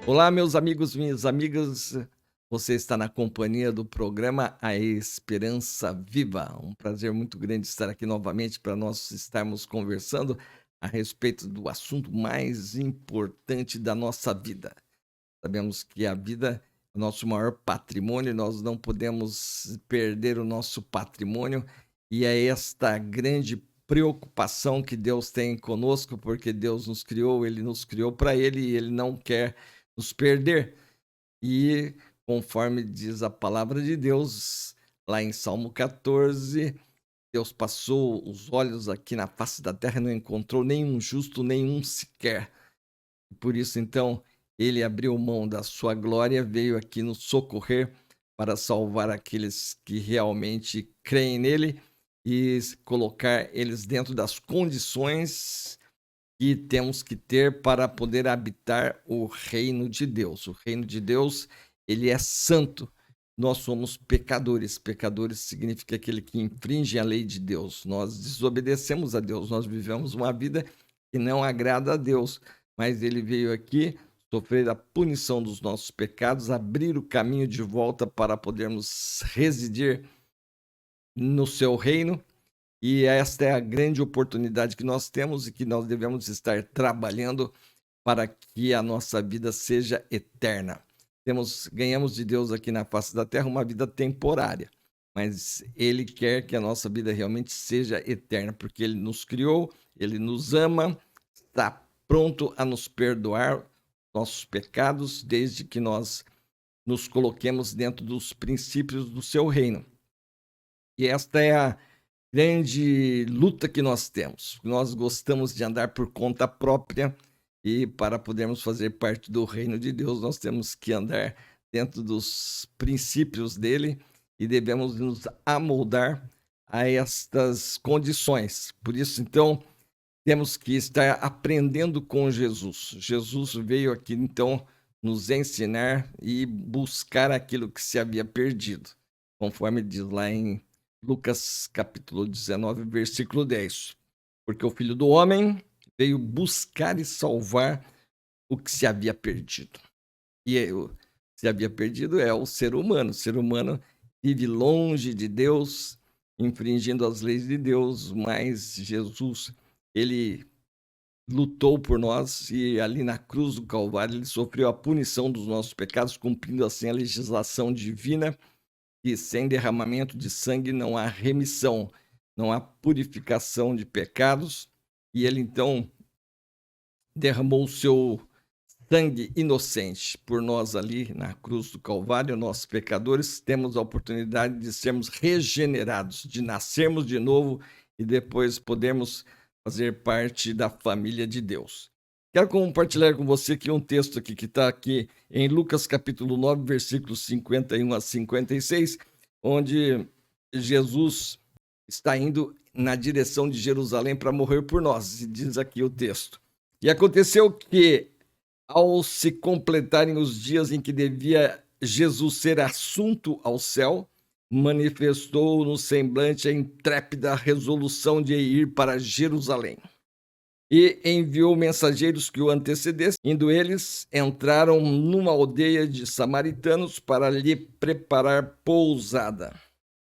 Olá, meus amigos, minhas amigas. Você está na companhia do programa A Esperança Viva. Um prazer muito grande estar aqui novamente para nós estarmos conversando a respeito do assunto mais importante da nossa vida. Sabemos que a vida é o nosso maior patrimônio, nós não podemos perder o nosso patrimônio, e é esta grande preocupação que Deus tem conosco, porque Deus nos criou, Ele nos criou para Ele e Ele não quer nos perder. E conforme diz a palavra de Deus, lá em Salmo 14, Deus passou os olhos aqui na face da terra e não encontrou nenhum justo, nenhum sequer. Por isso, então, ele abriu mão da sua glória, veio aqui nos socorrer para salvar aqueles que realmente creem nele e colocar eles dentro das condições que temos que ter para poder habitar o reino de Deus. O reino de Deus, ele é santo. Nós somos pecadores. Pecadores significa aquele que infringe a lei de Deus. Nós desobedecemos a Deus. Nós vivemos uma vida que não agrada a Deus. Mas ele veio aqui sofrer a punição dos nossos pecados, abrir o caminho de volta para podermos residir no seu reino. E esta é a grande oportunidade que nós temos e que nós devemos estar trabalhando para que a nossa vida seja eterna. Ganhamos de Deus aqui na face da terra uma vida temporária, mas Ele quer que a nossa vida realmente seja eterna, porque Ele nos criou, Ele nos ama, está pronto a nos perdoar nossos pecados, desde que nós nos coloquemos dentro dos princípios do seu reino. E esta é a grande luta que nós temos. Nós gostamos de andar por conta própria e para podermos fazer parte do reino de Deus, nós temos que andar dentro dos princípios dele e devemos nos amoldar a estas condições. Por isso, então, temos que estar aprendendo com Jesus. Jesus veio aqui, então, nos ensinar e buscar aquilo que se havia perdido, conforme diz lá em Lucas capítulo 19, versículo 10. Porque o Filho do Homem veio buscar e salvar o que se havia perdido. E o que se havia perdido é o ser humano. O ser humano vive longe de Deus, infringindo as leis de Deus, mas Jesus, ele lutou por nós e ali na cruz do Calvário ele sofreu a punição dos nossos pecados, cumprindo assim a legislação divina. E sem derramamento de sangue não há remissão, não há purificação de pecados. E ele então derramou o seu sangue inocente por nós ali na cruz do Calvário. Nós, pecadores, temos a oportunidade de sermos regenerados, de nascermos de novo e depois podermos fazer parte da família de Deus. Quero compartilhar com você aqui um texto aqui que está aqui em Lucas capítulo 9, versículos 51 a 56, onde Jesus está indo na direção de Jerusalém para morrer por nós, e diz aqui o texto. E aconteceu que, ao se completarem os dias em que devia Jesus ser assunto ao céu, manifestou no semblante a intrépida resolução de ir para Jerusalém. E enviou mensageiros que o antecedessem. Indo eles, entraram numa aldeia de samaritanos para lhe preparar pousada.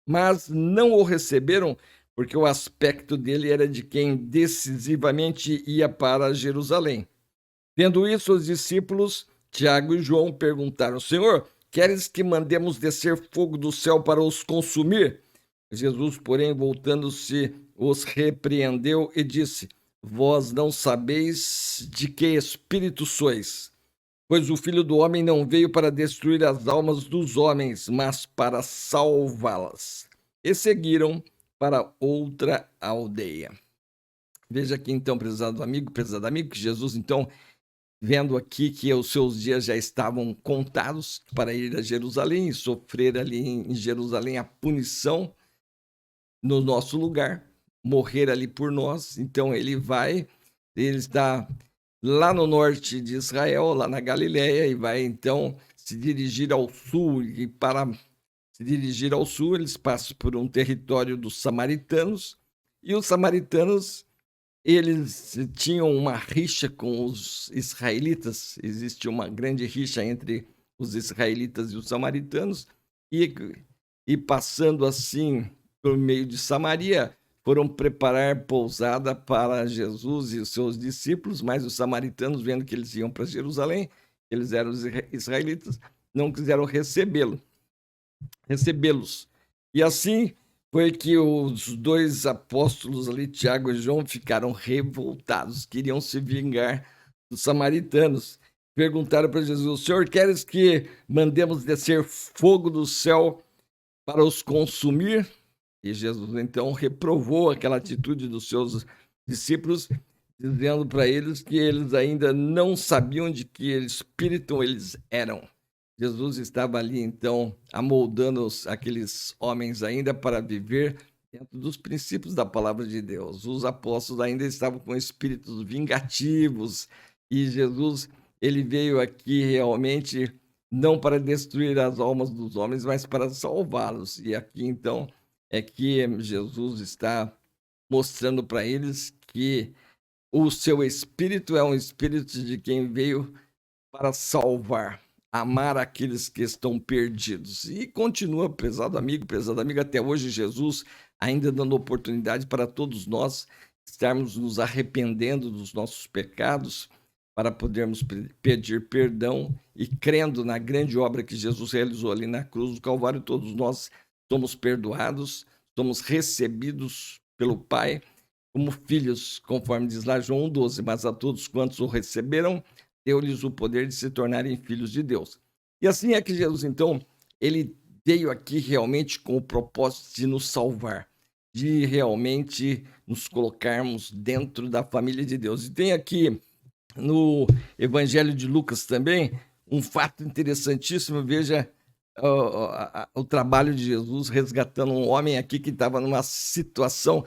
Mas não o receberam, porque o aspecto dele era de quem decisivamente ia para Jerusalém. Vendo isso, os discípulos, Tiago e João, perguntaram: Senhor, queres que mandemos descer fogo do céu para os consumir? Jesus, porém, voltando-se, os repreendeu e disse: Vós não sabeis de que espírito sois, pois o Filho do Homem não veio para destruir as almas dos homens, mas para salvá-las. E seguiram para outra aldeia. Veja aqui então, prezado amigo, que Jesus então, vendo aqui que os seus dias já estavam contados para ir a Jerusalém e sofrer ali em Jerusalém a punição no nosso lugar, morrer ali por nós. Então ele está lá no norte de Israel, lá na Galileia, e vai então se dirigir ao sul. E para se dirigir ao sul, eles passam por um território dos samaritanos, e os samaritanos eles tinham uma rixa com os israelitas, existia uma grande rixa entre os israelitas e os samaritanos, e, e passando assim por meio de Samaria, foram preparar pousada para Jesus e os seus discípulos, mas os samaritanos, vendo que eles iam para Jerusalém, eles eram os israelitas, não quiseram recebê-los. E assim foi que os dois apóstolos ali, Tiago e João, ficaram revoltados, queriam se vingar dos samaritanos. Perguntaram para Jesus: Senhor, queres que mandemos descer fogo do céu para os consumir? E Jesus então reprovou aquela atitude dos seus discípulos, dizendo para eles que eles ainda não sabiam de que espírito eles eram. Jesus estava ali, então, amoldando aqueles homens ainda para viver dentro dos princípios da palavra de Deus. Os apóstolos ainda estavam com espíritos vingativos e Jesus, ele veio aqui realmente não para destruir as almas dos homens, mas para salvá-los. E aqui, então, é que Jesus está mostrando para eles que o seu espírito é um espírito de quem veio para salvar, amar aqueles que estão perdidos. E continua, prezado amigo, prezada amiga, até hoje Jesus ainda dando oportunidade para todos nós estarmos nos arrependendo dos nossos pecados, para podermos pedir perdão e crendo na grande obra que Jesus realizou ali na cruz do Calvário, todos nós somos perdoados, somos recebidos pelo Pai como filhos, conforme diz lá João 1,12, mas a todos quantos o receberam, deu-lhes o poder de se tornarem filhos de Deus. E assim é que Jesus, então, ele veio aqui realmente com o propósito de nos salvar, de realmente nos colocarmos dentro da família de Deus. E tem aqui no Evangelho de Lucas também um fato interessantíssimo, veja o trabalho de Jesus resgatando um homem aqui que estava numa situação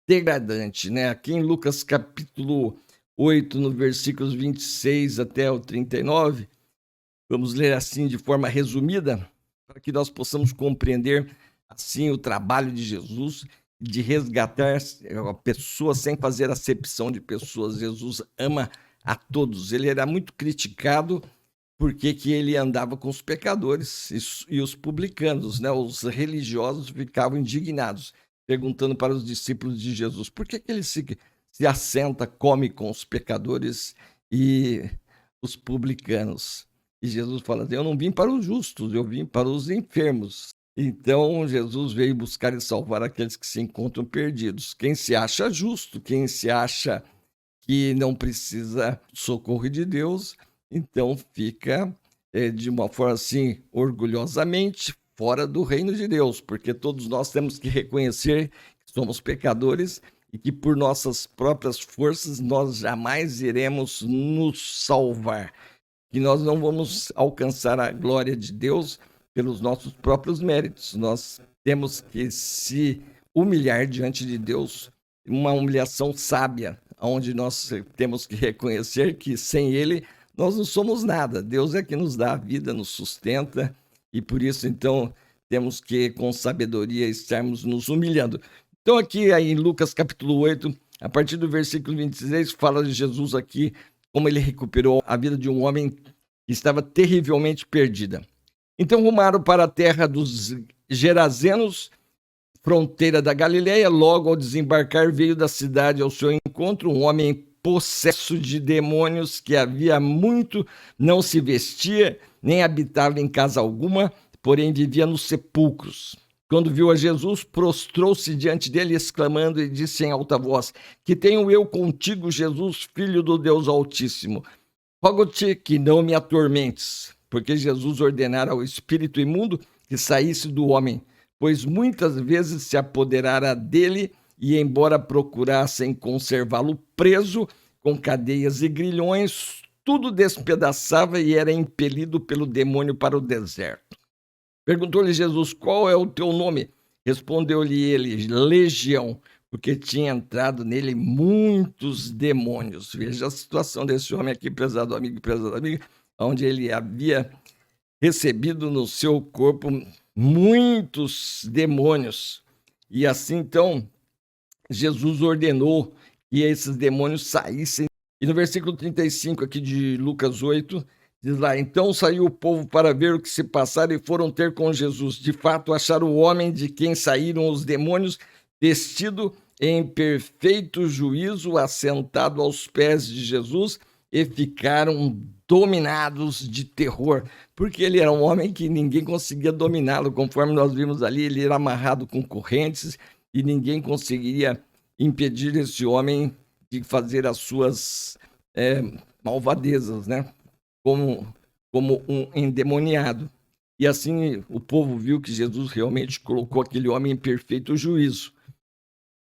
degradante, né? Aqui em Lucas capítulo 8, no versículos 26 até o 39, vamos ler assim de forma resumida, para que nós possamos compreender assim o trabalho de Jesus de resgatar a pessoa sem fazer acepção de pessoas. Jesus ama a todos. Ele era muito criticado porque que ele andava com os pecadores e os publicanos, né? Os religiosos ficavam indignados, perguntando para os discípulos de Jesus, por que ele se assenta, come com os pecadores e os publicanos? E Jesus fala, eu não vim para os justos, eu vim para os enfermos. Então Jesus veio buscar e salvar aqueles que se encontram perdidos. Quem se acha justo, quem se acha que não precisa socorro de Deus, então fica de uma forma assim, orgulhosamente, fora do reino de Deus, porque todos nós temos que reconhecer que somos pecadores e que por nossas próprias forças nós jamais iremos nos salvar, que nós não vamos alcançar a glória de Deus pelos nossos próprios méritos. Nós temos que se humilhar diante de Deus, uma humilhação sábia, onde nós temos que reconhecer que sem Ele nós não somos nada. Deus é que nos dá a vida, nos sustenta, e por isso, então, temos que, com sabedoria, estarmos nos humilhando. Então, aqui aí, em Lucas capítulo 8, a partir do versículo 26, fala de Jesus aqui, como ele recuperou a vida de um homem que estava terrivelmente perdida. Então, rumaram para a terra dos Gerazenos, fronteira da Galileia. Logo ao desembarcar, veio da cidade ao seu encontro um homem possesso de demônios, que havia muito não se vestia, nem habitava em casa alguma, porém vivia nos sepulcros. Quando viu a Jesus, prostrou-se diante dele, exclamando e disse em alta voz, que tenho eu contigo, Jesus, filho do Deus Altíssimo? Rogo-te que não me atormentes, porque Jesus ordenara ao espírito imundo que saísse do homem, pois muitas vezes se apoderara dele e, embora procurassem conservá-lo preso, com cadeias e grilhões, tudo despedaçava e era impelido pelo demônio para o deserto. Perguntou-lhe Jesus, qual é o teu nome? Respondeu-lhe ele, Legião, porque tinha entrado nele muitos demônios. Veja a situação desse homem aqui, prezado amigo e prezada amiga, onde ele havia recebido no seu corpo muitos demônios. E assim, então, Jesus ordenou e esses demônios saíssem. E no versículo 35 aqui de Lucas 8, diz lá: então saiu o povo para ver o que se passara e foram ter com Jesus. De fato, acharam o homem de quem saíram os demônios, vestido em perfeito juízo, assentado aos pés de Jesus, e ficaram dominados de terror, porque ele era um homem que ninguém conseguia dominá-lo, conforme nós vimos ali, ele era amarrado com correntes e ninguém conseguiria impedir esse homem de fazer as suas malvadezas, né? Como um endemoniado. E assim o povo viu que Jesus realmente colocou aquele homem em perfeito juízo.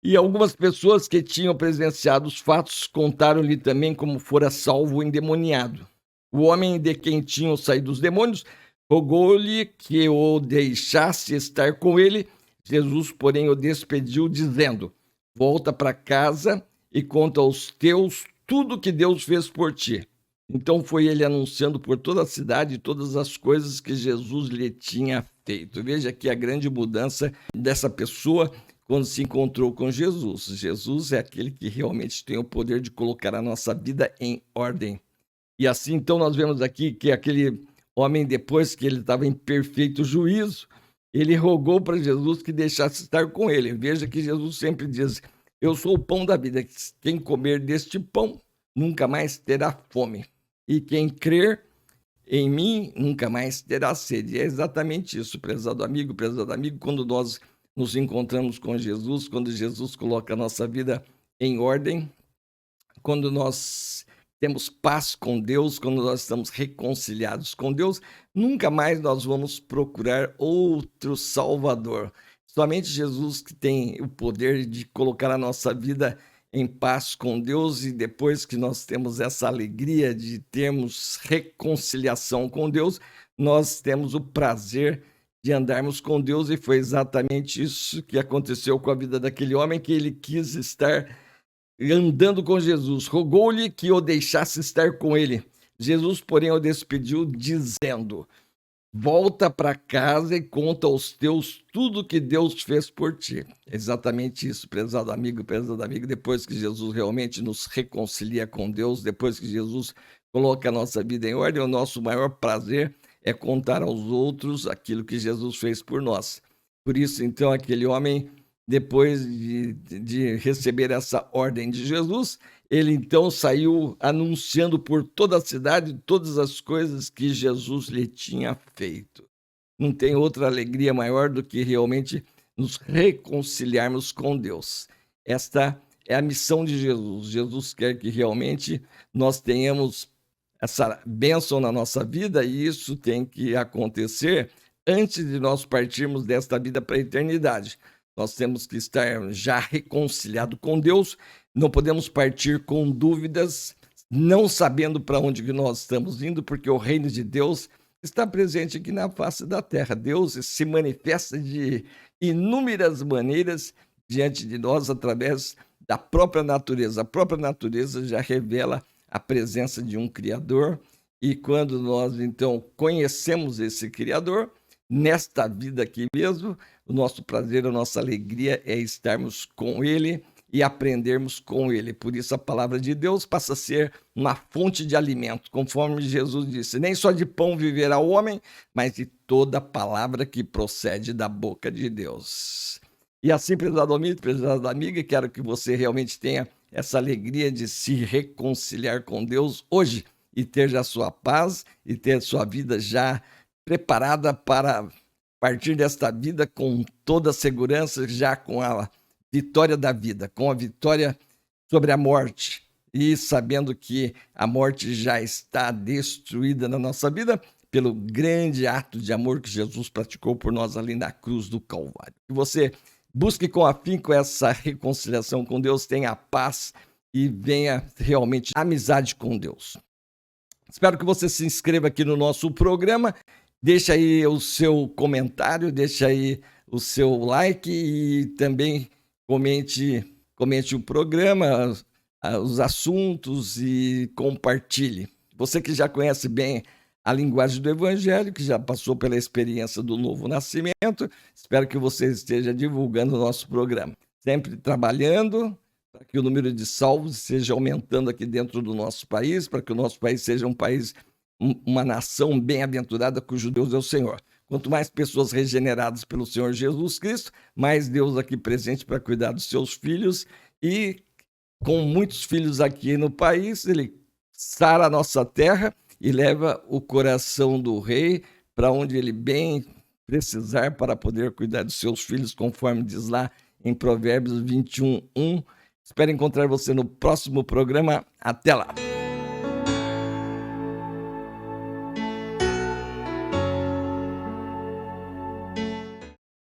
E algumas pessoas que tinham presenciado os fatos contaram-lhe também como fora salvo o endemoniado. O homem de quem tinham saído os demônios rogou-lhe que o deixasse estar com ele. Jesus, porém, o despediu, dizendo: volta para casa e conta aos teus tudo que Deus fez por ti. Então foi ele anunciando por toda a cidade todas as coisas que Jesus lhe tinha feito. Veja aqui a grande mudança dessa pessoa quando se encontrou com Jesus. Jesus é aquele que realmente tem o poder de colocar a nossa vida em ordem. E assim, então, nós vemos aqui que aquele homem, depois que ele estava em perfeito juízo, ele rogou para Jesus que deixasse estar com ele. Veja que Jesus sempre diz: eu sou o pão da vida, quem comer deste pão nunca mais terá fome. E quem crer em mim nunca mais terá sede. E é exatamente isso, prezado amigo, quando nós nos encontramos com Jesus, quando Jesus coloca a nossa vida em ordem, quando nós temos paz com Deus, quando nós estamos reconciliados com Deus, nunca mais nós vamos procurar outro Salvador. Somente Jesus que tem o poder de colocar a nossa vida em paz com Deus, e depois que nós temos essa alegria de termos reconciliação com Deus, nós temos o prazer de andarmos com Deus, e foi exatamente isso que aconteceu com a vida daquele homem, que ele quis estar andando com Jesus, rogou-lhe que o deixasse estar com ele. Jesus, porém, o despediu, dizendo: volta para casa e conta aos teus tudo que Deus fez por ti. É exatamente isso, prezado amigo, depois que Jesus realmente nos reconcilia com Deus, depois que Jesus coloca a nossa vida em ordem, o nosso maior prazer é contar aos outros aquilo que Jesus fez por nós. Por isso, então, aquele homem, depois de receber essa ordem de Jesus, ele então saiu anunciando por toda a cidade todas as coisas que Jesus lhe tinha feito. Não tem outra alegria maior do que realmente nos reconciliarmos com Deus. Esta é a missão de Jesus. Jesus quer que realmente nós tenhamos essa bênção na nossa vida, e isso tem que acontecer antes de nós partirmos desta vida para a eternidade. Nós temos que estar já reconciliado com Deus, não podemos partir com dúvidas, não sabendo para onde que nós estamos indo, porque o reino de Deus está presente aqui na face da terra. Deus se manifesta de inúmeras maneiras diante de nós através da própria natureza. A própria natureza já revela a presença de um Criador, e quando nós então conhecemos esse Criador, nesta vida aqui mesmo, o nosso prazer, a nossa alegria é estarmos com Ele e aprendermos com Ele. Por isso a palavra de Deus passa a ser uma fonte de alimento, conforme Jesus disse: nem só de pão viverá o homem, mas de toda palavra que procede da boca de Deus. E assim, prezado amigo, prezada amiga, quero que você realmente tenha essa alegria de se reconciliar com Deus hoje e ter já sua paz e ter sua vida já preparada para partir desta vida com toda a segurança, já com a vitória da vida, com a vitória sobre a morte, e sabendo que a morte já está destruída na nossa vida pelo grande ato de amor que Jesus praticou por nós ali na cruz do Calvário. Que você busque com afinco essa reconciliação com Deus, tenha paz e venha realmente amizade com Deus. Espero que você se inscreva aqui no nosso programa, deixa aí o seu comentário, deixa aí o seu like e também comente o programa, os assuntos, e compartilhe. Você que já conhece bem a linguagem do Evangelho, que já passou pela experiência do novo nascimento, espero que você esteja divulgando o nosso programa. Sempre trabalhando para que o número de salvos seja aumentando aqui dentro do nosso país, para que o nosso país seja um país, uma nação bem-aventurada cujo Deus é o Senhor. Quanto mais pessoas regeneradas pelo Senhor Jesus Cristo, mais Deus aqui presente para cuidar dos seus filhos, e com muitos filhos aqui no país, ele sara a nossa terra e leva o coração do rei para onde ele bem precisar para poder cuidar dos seus filhos, conforme diz lá em Provérbios 21:1. Espero encontrar você no próximo programa. Até lá!